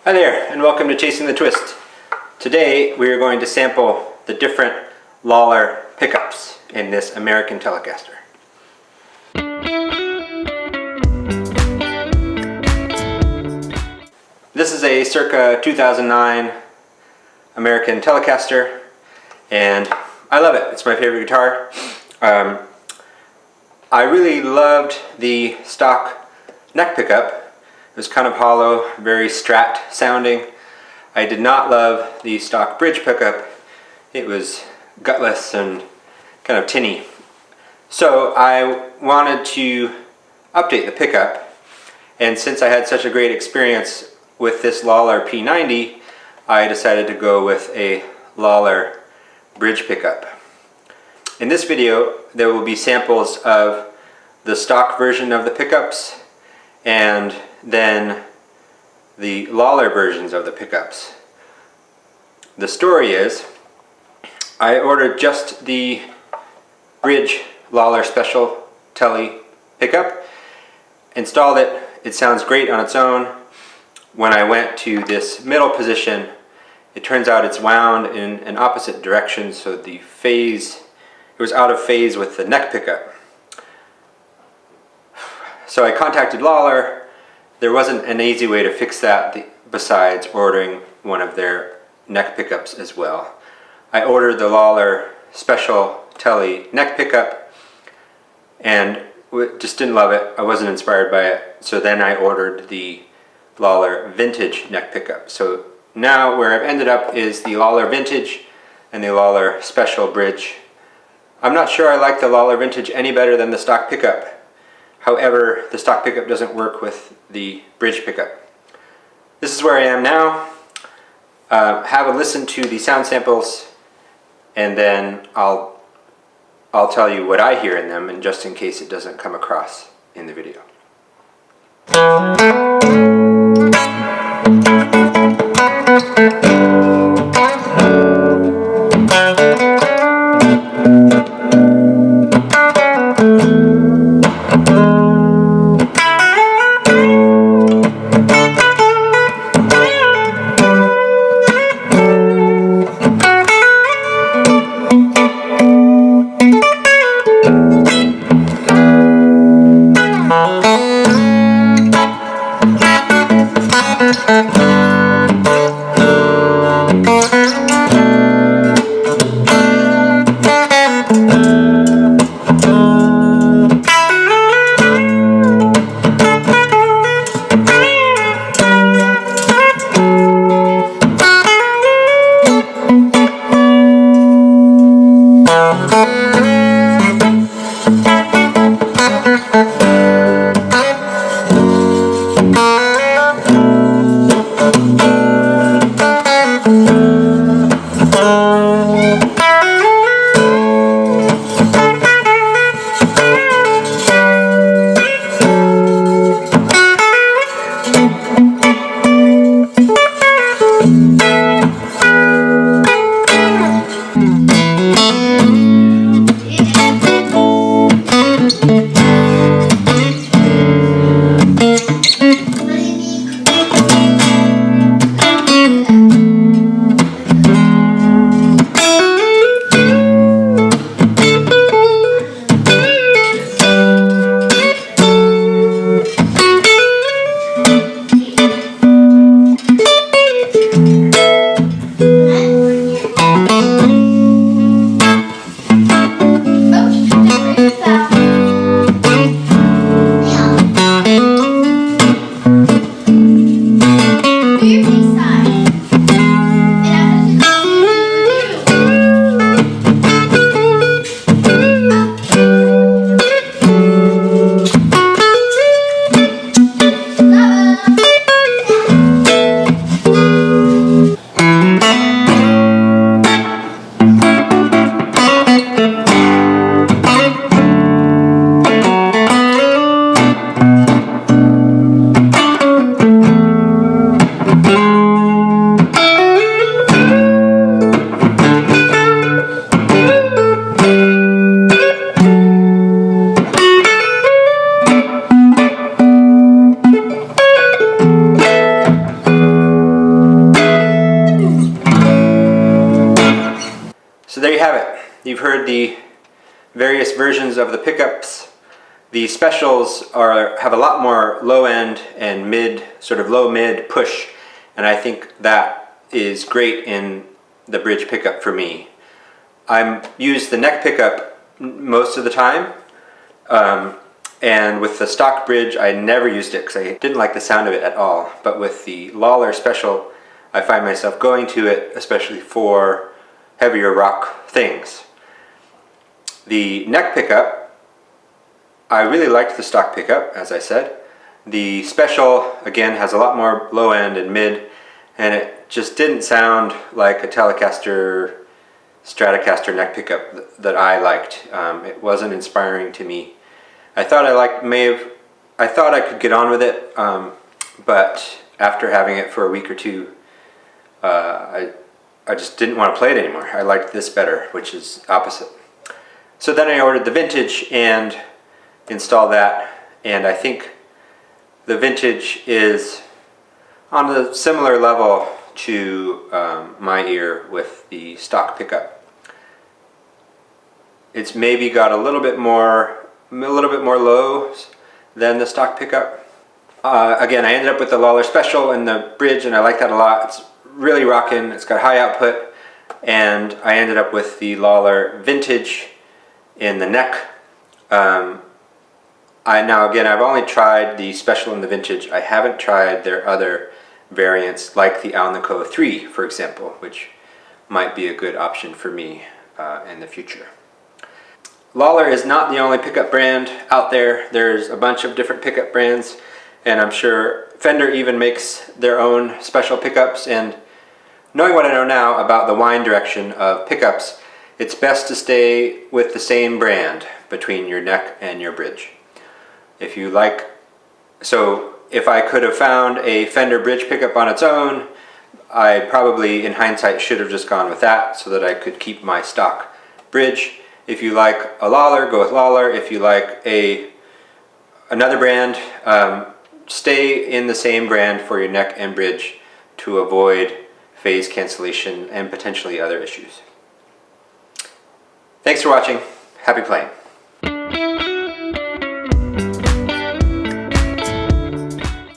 Hi there, and welcome to Chasing the Twist. Today we are going to sample the different Lollar pickups in this American Telecaster. This is a circa 2009 American Telecaster, and I love it. It's my favorite guitar. I really loved the stock neck pickup. It was kind of hollow, very Strat sounding. I did not love the stock bridge pickup. It was gutless and kind of tinny. So I wanted to update the pickup, and since I had such a great experience with this Lollar P90, I decided to go with a Lollar bridge pickup. In this video, there will be samples of the stock version of the pickups and then the Lollar versions of the pickups. The story is, I ordered just the bridge Lollar Special Tele pickup, installed it. It sounds great on its own. When I went to this middle position, it turns out it's wound in an opposite direction, so the phase, it was out of phase with the neck pickup. So I contacted Lollar. There wasn't an easy way to fix that besides ordering one of their neck pickups as well. I ordered the Lollar Special Tele neck pickup and just didn't love it. I wasn't inspired by it. So then I ordered the Lollar Vintage neck pickup. So now where I've ended up is the Lollar Vintage and the Lollar Special Bridge. I'm not sure I like the Lollar Vintage any better than the stock pickup. However, the stock pickup doesn't work with the bridge pickup. This is where I am now. Have a listen to the sound samples, and then I'll tell you what I hear in them, and just in case it doesn't come across in the video. have it. You've heard the various versions of the pickups. The specials have a lot more low end and mid, sort of low mid push, and I think that is great in the bridge pickup for me. I use the neck pickup most of the time, and with the stock bridge I never used it because I didn't like the sound of it at all. But with the Lollar special, I find myself going to it, especially for heavier rock things. The neck pickup, I really liked the stock pickup, as I said. The special, again, has a lot more low end and mid, and it just didn't sound like a Telecaster, Stratocaster neck pickup that I liked. It wasn't inspiring to me. I thought I could get on with it, but after having it for a week or two, I just didn't want to play it anymore. I liked this better, which is opposite. So then I ordered the Vintage and installed that, and I think the Vintage is on a similar level to my ear with the stock pickup. It's maybe got a little bit more lows than the stock pickup. Again, I ended up with the Lollar Special and the bridge, and I like that a lot. It's really rocking. It's got high output, and I ended up with the Lollar Vintage in the neck. Now again, I've only tried the Special and the Vintage. I haven't tried their other variants like the Alnico 3, for example, which might be a good option for me in the future. Lollar is not the only pickup brand out there. There's a bunch of different pickup brands, and I'm sure Fender even makes their own special pickups. And knowing what I know now about the wind direction of pickups, it's best to stay with the same brand between your neck and your bridge. If I could have found a Fender bridge pickup on its own, I probably, in hindsight, should have just gone with that so that I could keep my stock bridge. If you like a Lollar, go with Lollar. If you like another brand, stay in the same brand for your neck and bridge to avoid phase cancellation and potentially other issues. Thanks for watching. Happy playing.